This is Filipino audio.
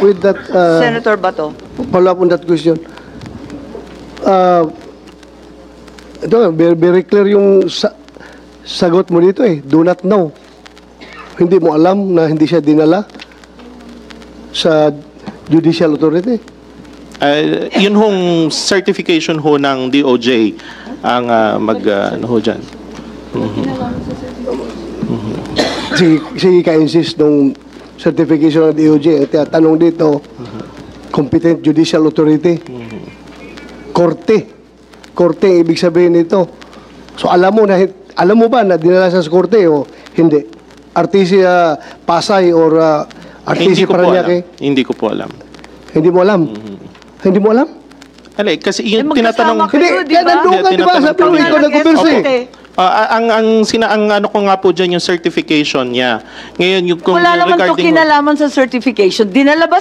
with that, Senator Bato. follow up on that question. Ito, very clear yung sagot mo dito eh. Do not know. Hindi mo alam na hindi siya dinala sa judicial authority. Yun hong certification ho ng DOJ ang ano ho dyan. Sige ka-insist nung certification ng DOJ. At tanong dito, competent judicial authority. Korte. Korte ang ibig sabihin nito. So alam mo ba na dinala sa korte o hindi? RTC Pasay or RTC Paranaque? Hindi ko po alam. Hindi mo alam? Hindi mo alam? Alay, kasi yung magkasama tinatanong... kayo, Hindi, kaya nandun ka, di ba? Sabi mo, ikaw nag-converse eh. Ang ano ko nga po dyan yung certification niya. Ngayon, yung Wala naman to kinalaman sa certification. Dinala ba